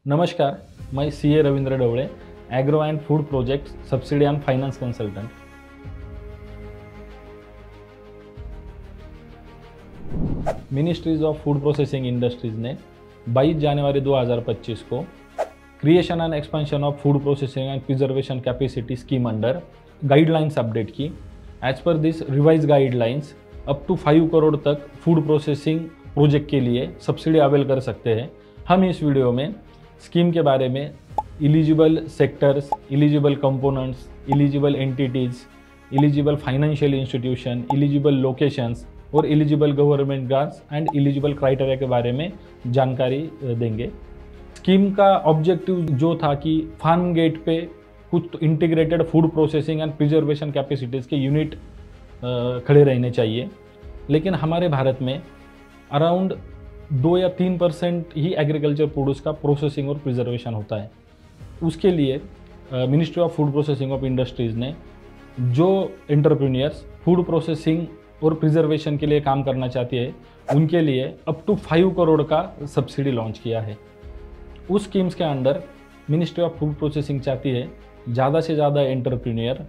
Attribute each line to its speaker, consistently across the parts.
Speaker 1: नमस्कार, मैं CA Ravindra Dawle, agro and food project subsidy and finance consultant. Ministries of food processing industries ने 22 जनवरी 2025 को creation and expansion of food processing and preservation capacity scheme under guidelines update की। As per this revise guidelines up to 5 crore तक food processing project के लिए subsidy avail कर सकते हैं। हम इस वीडियो में स्कीम के बारे में eligible sectors, eligible components, eligible entities, eligible financial institution, eligible locations और eligible government grants and eligible criteria के बारे में जानकारी देंगे। स्कीम का ऑब्जेक्टिव जो था कि फार्म गेट पे कुछ integrated food processing and preservation capacities के यूनिट खड़े रहने चाहिए, लेकिन हमारे भारत में अराउंड 2 या 3% ही एग्रीकल्चर प्रोड्यूस का प्रोसेसिंग और प्रिजर्वेशन होता है। उसके लिए ministry of food processing of industries ने जो एंटरप्रेन्योर्स फूड प्रोसेसिंग और प्रिजर्वेशन के लिए काम करना चाहती है उनके लिए अप टू 5 करोड़ का सब्सिडी लॉन्च किया है। उस स्कीम्स के under ministry of food processing चाहती है ज़्यादा से ज़्यादा एंटरप्रेन्योर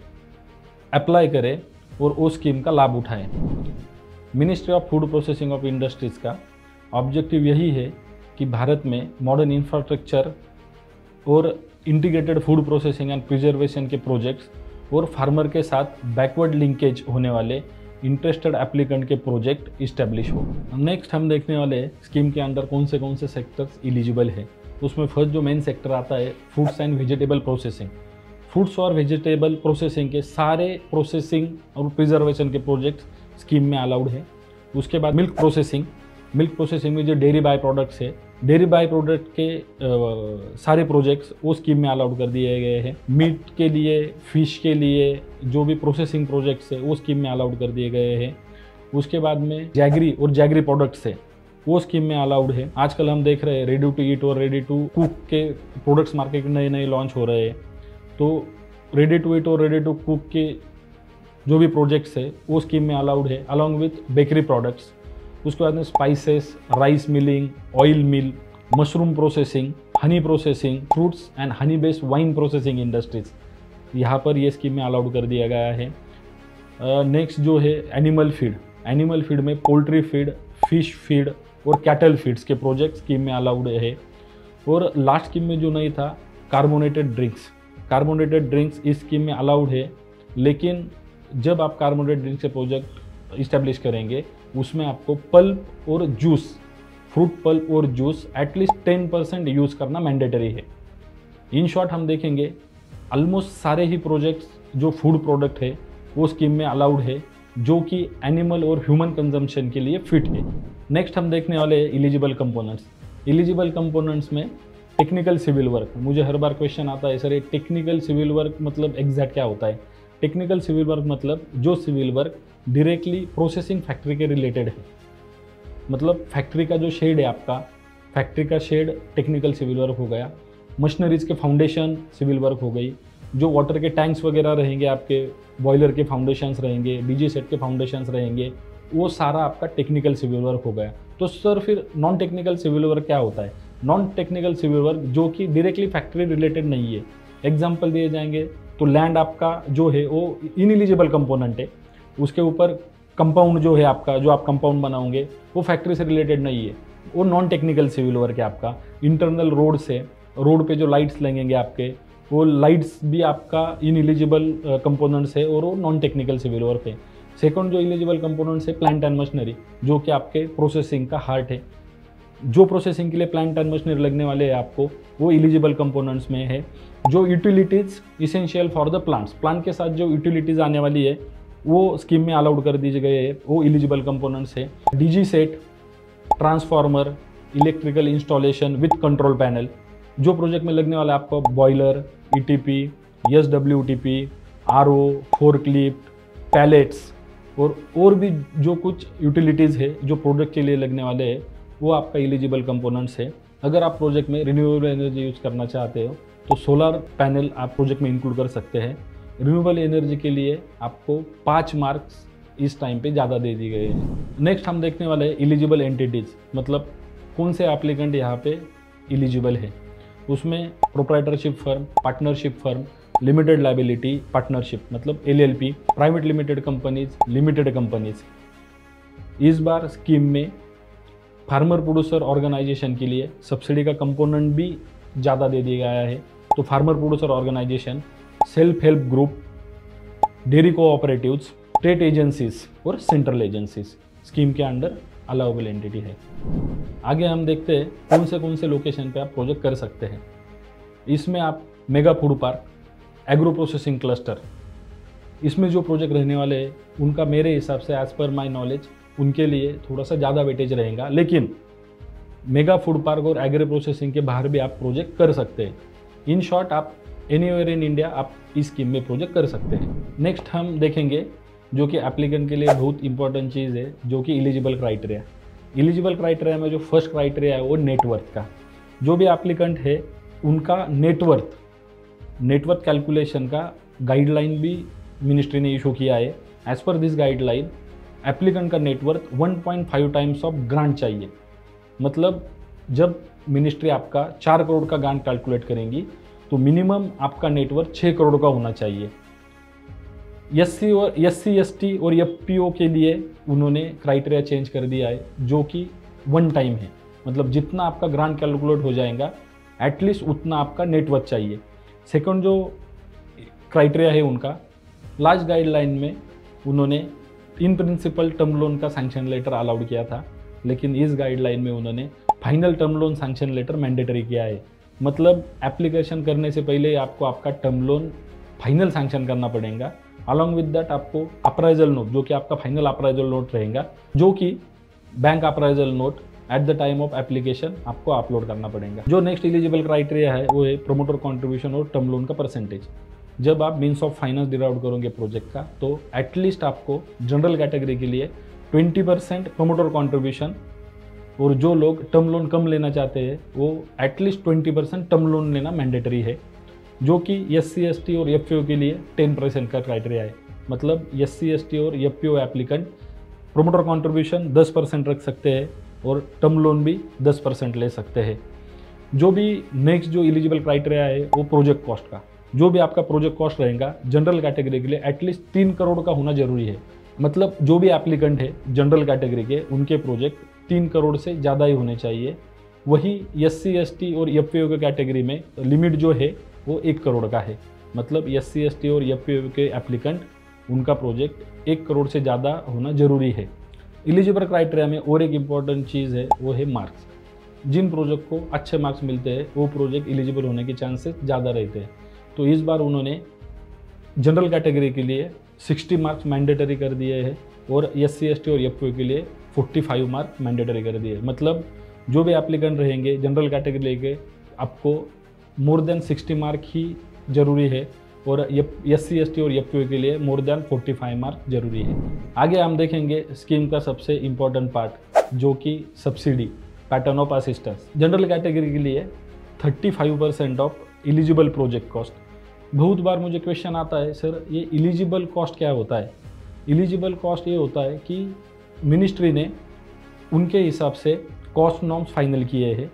Speaker 1: अप्लाई करे और उस स्कीम का लाभ उठाए। Ministry of food processing of industries का ऑब्जेक्टिव यही है कि भारत में मॉडर्न इंफ्रास्ट्रक्चर और integrated food processing and preservation के प्रोजेक्ट्स और फार्मर के साथ बैकवर्ड लिंकेज होने वाले इंटरेस्टेड एप्लीकेंट के प्रोजेक्ट इस्टेब्लिश हो। नेक्स्ट हम देखने वाले स्कीम के अंडर कौन से सेक्टर्स एलिजिबल है। उसमें फर्स्ट जो मेन सेक्टर आता है foods and vegetable processing. Foods और वेजिटेबल प्रोसेसिंग के सारे प्रोसेसिंग और प्रिजर्वेशन के प्रोजेक्ट्स स्कीम में अलाउड है। उसके बाद मिल्क प्रोसेसिंग में जो डेयरी बाय प्रोडक्ट्स है, डेयरी बाय प्रोडक्ट के सारे प्रोजेक्ट्स वो स्कीम में अलाउड कर दिए गए हैं। मीट के लिए, फिश के लिए जो भी प्रोसेसिंग प्रोजेक्ट्स है वो स्कीम में अलाउड कर दिए गए हैं। उसके बाद में जैगरी और जैगरी प्रोडक्ट्स है वो स्कीम में अलाउड है। आजकल हम देख रहे हैं रेडी टू ईट और रेडी टू कुक के प्रोडक्ट्स मार्केट में नए लॉन्च हो रहे हैं, तो रेडी टू ईट और रेडी टू कुक के जो भी प्रोजेक्ट्स है वो स्कीम में अलाउड है अलॉन्ग विथ बेकरी प्रोडक्ट्स। उसके बाद में spices, rice milling, oil mill, mushroom processing, honey processing, fruits and honey based wine processing industries यहाँ पर ये स्कीम में अलाउड कर दिया गया है। नेक्स्ट जो है एनिमल फीड में पोल्ट्री फीड, फिश फीड और कैटल फीड्स के प्रोजेक्ट स्कीम में अलाउड है। और लास्ट स्कीम में जो नहीं था कार्बोनेटेड ड्रिंक्स इस स्कीम में अलाउड है, लेकिन जब आप कार्बोनेटेड ड्रिंक्स के प्रोजेक्ट इस्टेब्लिश करेंगे उसमें आपको पल्प और जूस, फ्रूट पल्प और जूस एटलीस्ट 10% यूज़ करना मैंडेटरी है। इन शॉर्ट हम देखेंगे ऑलमोस्ट सारे ही प्रोजेक्ट्स जो फूड प्रोडक्ट है वो स्कीम में अलाउड है, जो कि एनिमल और ह्यूमन कंजम्पशन के लिए फिट है। नेक्स्ट हम देखने वाले एलिजिबल कंपोनेंट्स में टेक्निकल सिविल वर्क। मुझे हर बार क्वेश्चन आता है, सर ये टेक्निकल सिविल वर्क मतलब एग्जैक्ट क्या होता है? टेक्निकल सिविल वर्क मतलब जो civil work directly processing factory के रिलेटेड है। मतलब फैक्ट्री का जो शेड है आपका, फैक्ट्री का शेड टेक्निकल सिविल वर्क हो गया। मशीनरीज के फाउंडेशन सिविल वर्क हो गई। जो वाटर के टैंक्स वगैरह रहेंगे, आपके बॉयलर के फाउंडेशंस रहेंगे, डीजी सेट के फाउंडेशंस रहेंगे, वो सारा आपका टेक्निकल सिविल वर्क हो गया। तो सर फिर नॉन टेक्निकल सिविल वर्क क्या होता है? नॉन टेक्निकल सिविल वर्क जो कि डायरेक्टली फैक्ट्री रिलेटेड नहीं है। एग्जाम्पल दिए जाएंगे तो लैंड आपका जो है वो इनएलिजिबल कंपोनेंट है, उसके ऊपर कंपाउंड जो है आपका, जो आप कंपाउंड बनाओगे वो फैक्ट्री से रिलेटेड नहीं है, वो नॉन टेक्निकल सिविल वर्क है आपका। इंटरनल रोड्स है, रोड पे जो लाइट्स लगेंगे आपके, वो लाइट्स भी आपका इनएलिजिबल कंपोनेंट्स है और वो नॉन टेक्निकल सिविल वर्क है। सेकंड जो एलिजिबल कंपोनेंट्स है प्लांट एंड मशीनरी, जो कि आपके प्रोसेसिंग का हार्ट है। जो प्रोसेसिंग के लिए प्लांट एंड मशीनरी लगने वाले हैं आपको, वो एलिजिबल कंपोनेंट्स में है। जो utilities essential for the plant के साथ जो यूटिलिटीज़ आने वाली है वो स्कीम में अलाउड कर दिए गए हैं, वो एलिजिबल कंपोनेंट्स है। DG set, transformer, electrical installation with control panel, जो प्रोजेक्ट में लगने वाला है आपको boiler, ETP, SWTP, RO, forklift, pallets और भी जो कुछ यूटिलिटीज़ है जो प्रोडक्ट के लिए लगने वाले हैं वो आपका एलिजिबल कंपोनेंट्स है। अगर आप प्रोजेक्ट में रिन्यूएबल एनर्जी यूज़ करना चाहते हो तो सोलर पैनल आप प्रोजेक्ट में इंक्लूड कर सकते हैं। रिन्यूएबल एनर्जी के लिए आपको 5 मार्क्स इस टाइम पे ज़्यादा दे दी गए हैं। नेक्स्ट हम देखने वाले हैं एलिजिबल एंटिटीज़, मतलब कौन से एप्लीकेंट यहाँ पे एलिजिबल है। उसमें proprietorship firm, partnership firm, limited liability partnership मतलब LLP, private limited companies, limited companies. इस बार स्कीम में फार्मर प्रोड्यूसर ऑर्गेनाइजेशन के लिए सब्सिडी का कंपोनेंट भी ज़्यादा दे दिया गया है। तो farmer producer organisation, self help group, dairy cooperatives, state agencies और सेंट्रल एजेंसीज स्कीम के अंडर अलाउबल एंटिटी है। आगे हम देखते हैं कौन से लोकेशन पे आप प्रोजेक्ट कर सकते हैं। इसमें आप mega food park, agro processing cluster, इसमें जो प्रोजेक्ट रहने वाले हैं उनका मेरे हिसाब से एज पर माई नॉलेज उनके लिए थोड़ा सा ज़्यादा वेटेज रहेगा। लेकिन मेगा फूड पार्क और एग्रो प्रोसेसिंग के बाहर भी आप प्रोजेक्ट कर सकते हैं। इन शॉर्ट आप एनीवेयर इन इंडिया आप इस स्कीम में प्रोजेक्ट कर सकते हैं। नेक्स्ट हम देखेंगे जो कि एप्लीकेंट के लिए बहुत इंपॉर्टेंट चीज़ है, जो कि एलिजिबल क्राइटेरिया। एलिजिबल क्राइटेरिया में जो फर्स्ट क्राइटेरिया है वो नेटवर्थ का। जो भी एप्लीकेंट है उनका नेटवर्थ कैलकुलेशन का गाइडलाइन भी मिनिस्ट्री ने इशू किया है। As per this guideline applicant का नेटवर्थ 1.5 टाइम्स ऑफ ग्रांट चाहिए। मतलब जब मिनिस्ट्री आपका 4 करोड़ का ग्रांट कैलकुलेट करेंगी तो मिनिमम आपका नेटवर्थ 6 करोड़ का होना चाहिए। SC ST और FPO के लिए उन्होंने क्राइटेरिया चेंज कर दिया है, जो कि 1 टाइम है। मतलब जितना आपका ग्रांट कैलकुलेट हो जाएगा एटलीस्ट उतना आपका नेटवर्थ चाहिए। सेकंड जो क्राइटेरिया है उनका लास्ट गाइडलाइन में उन्होंने इन प्रिंसिपल टर्म लोन का सैंक्शन लेटर अलाउड किया था, लेकिन इस गाइडलाइन में उन्होंने final term loan sanction letter mandatory किया है। मतलब एप्लीकेशन करने से पहले आपको आपका टर्म लोन फाइनल सैंक्शन करना पड़ेगा। अलॉन्ग विद दैट आपको अप्राइजल नोट, जो कि आपका फाइनल अप्राइजल नोट रहेगा, जो कि bank appraisal note at the time of application आपको अपलोड करना पड़ेगा। जो नेक्स्ट एलिजिबल क्राइटेरिया है वो है प्रोमोटर कॉन्ट्रीब्यूशन और टर्म लोन का परसेंटेज। जब आप मीन्स ऑफ फाइनेंस डिराइव करोगे प्रोजेक्ट का तो एटलीस्ट आपको जनरल कैटेगरी के लिए 20% प्रोमोटर कॉन्ट्रीब्यूशन, और जो लोग टर्म लोन कम लेना चाहते हैं वो एटलीस्ट 20% टर्म लोन लेना मैंडेटरी है, जो कि SC ST और FPO के लिए 10% का क्राइटेरिया है। मतलब SC ST और FPO एप्लीकेंट प्रोमोटर कॉन्ट्रीब्यूशन 10% रख सकते हैं और टर्म लोन भी 10% ले सकते हैं। जो भी नेक्स्ट जो एलिजिबल क्राइटेरिया है वो प्रोजेक्ट कॉस्ट का। जो भी आपका प्रोजेक्ट कॉस्ट रहेगा जनरल कैटेगरी के लिए एटलीस्ट 3 करोड़ का होना जरूरी है। मतलब जो भी एप्लीकेंट है जनरल कैटेगरी के उनके प्रोजेक्ट 3 करोड़ से ज़्यादा ही होने चाहिए। वही SC ST और FPO के कैटेगरी में लिमिट जो है वो 1 करोड़ का है। मतलब SC ST और FPO के एप्लीकेंट उनका प्रोजेक्ट 1 करोड़ से ज़्यादा होना जरूरी है। एलिजिबल क्राइटेरिया में और एक इम्पॉर्टेंट चीज़ है वो है मार्क्स। जिन प्रोजेक्ट को अच्छे मार्क्स मिलते हैं वो प्रोजेक्ट एलिजिबल होने के चांसेस ज़्यादा रहते हैं। तो इस बार उन्होंने जनरल कैटेगरी के लिए 60 मार्क्स मैंडेटरी कर दिए हैं और SC ST और FPO के लिए 45 मार्क मैंडेटरी कर दिए। मतलब जो भी एप्लीकेंट रहेंगे जनरल कैटेगरी के आपको मोर देन 60 मार्क ही ज़रूरी है और SC ST और FPO के लिए मोर देन 45 मार्क जरूरी है। आगे हम देखेंगे स्कीम का सबसे इम्पोर्टेंट पार्ट जो कि subsidy, pattern of assistance. General category के लिए 35% ऑफ एलिजिबल प्रोजेक्ट कॉस्ट। बहुत बार मुझे क्वेश्चन आता है सर ये एलिजिबल कॉस्ट क्या होता है। एलिजिबल कॉस्ट ये होता है कि मिनिस्ट्री ने उनके हिसाब से कॉस्ट नॉर्म्स फाइनल किए हैं,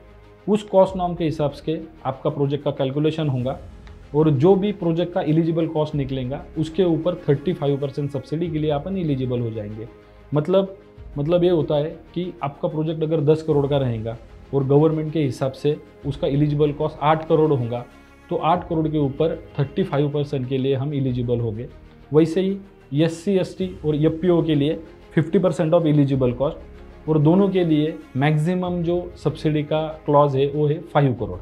Speaker 1: उस कॉस्ट नॉर्म के हिसाब से आपका प्रोजेक्ट का कैलकुलेशन होगा और जो भी प्रोजेक्ट का एलिजिबल कॉस्ट निकलेगा उसके ऊपर 35% सब्सिडी के लिए अपन एलिजिबल हो जाएंगे। मतलब ये होता है कि आपका प्रोजेक्ट अगर 10 करोड़ का रहेगा और गवर्नमेंट के हिसाब से उसका एलिजिबल कॉस्ट 8 करोड़ होगा तो 8 करोड़ के ऊपर 35% के लिए हम एलिजिबल होंगे। वैसे ही SC ST और FPO के लिए 50% ऑफ एलिजिबल कॉस्ट और दोनों के लिए मैक्सिमम जो सब्सिडी का क्लॉज है वो है 5 करोड़।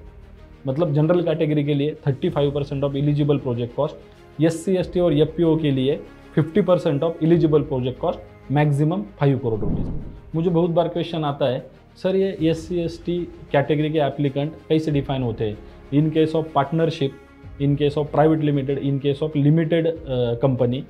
Speaker 1: मतलब जनरल कैटेगरी के लिए 35% of eligible project cost, SC ST और FPO के लिए 50% of eligible project cost, maximum 5 crore rupees. मुझे बहुत बार क्वेश्चन आता है सर ये SC ST कैटेगरी के एप्लीकेंट कैसे डिफाइन होते हैं in case of partnership, in case of private limited, in case of limited company.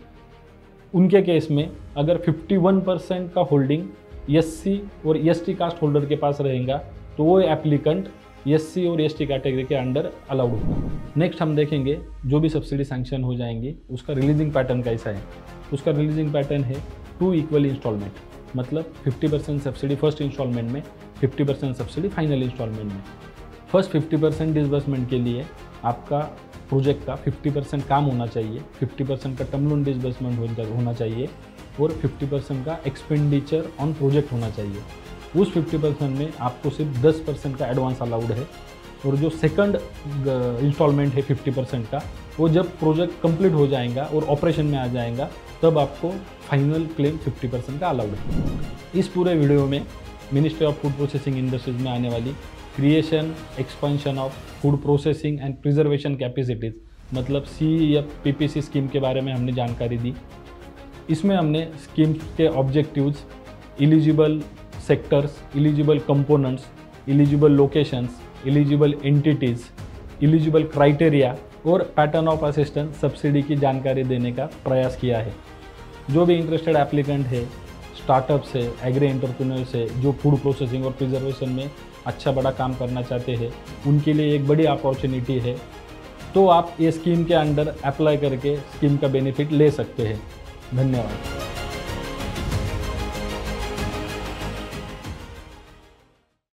Speaker 1: उनके केस में अगर 51% का होल्डिंग SC और ST कास्ट होल्डर के पास रहेगा तो वो एप्लीकेंट SC और ST कैटेगरी के अंडर अलाउड होगा। नेक्स्ट हम देखेंगे जो भी सब्सिडी सैंक्शन हो जाएंगी उसका रिलीजिंग पैटर्न कैसा है। उसका रिलीजिंग पैटर्न है 2 इक्वल इंस्टॉलमेंट। मतलब 50% सब्सिडी फर्स्ट इंस्टॉलमेंट में, 50% सब्सिडी फाइनल इंस्टॉलमेंट में। फर्स्ट 50% डिसबर्समेंट के लिए आपका प्रोजेक्ट का 50% काम होना चाहिए, 50% का टर्म लोन डिसबर्समेंट होना चाहिए और 50% का एक्सपेंडिचर ऑन प्रोजेक्ट होना चाहिए। उस 50% में आपको सिर्फ 10% का एडवांस अलाउड है और जो सेकंड इंस्टॉलमेंट है 50% का, वो जब प्रोजेक्ट कंप्लीट हो जाएगा और ऑपरेशन में आ जाएगा तब आपको फाइनल क्लेम 50% का अलाउड है। इस पूरे वीडियो में ministry of food processing industries में आने वाली creation, expansion of food processing and preservation capacities मतलब CEF-PPC स्कीम के बारे में हमने जानकारी दी। इसमें हमने स्कीम के objectives, eligible sectors, eligible components, eligible locations, eligible entities, eligible criteria और पैटर्न ऑफ असिस्टेंस सब्सिडी की जानकारी देने का प्रयास किया है। जो भी इंटरेस्टेड एप्लीकेंट है, स्टार्टअप्स है, एग्री एंटरप्रेन्योर्स है, जो फूड प्रोसेसिंग और प्रिजर्वेशन में अच्छा बड़ा काम करना चाहते हैं, उनके लिए एक बड़ी अपॉर्चुनिटी है। तो आप ये स्कीम के अंडर अप्लाई करके स्कीम का बेनिफिट ले सकते हैं। धन्यवाद।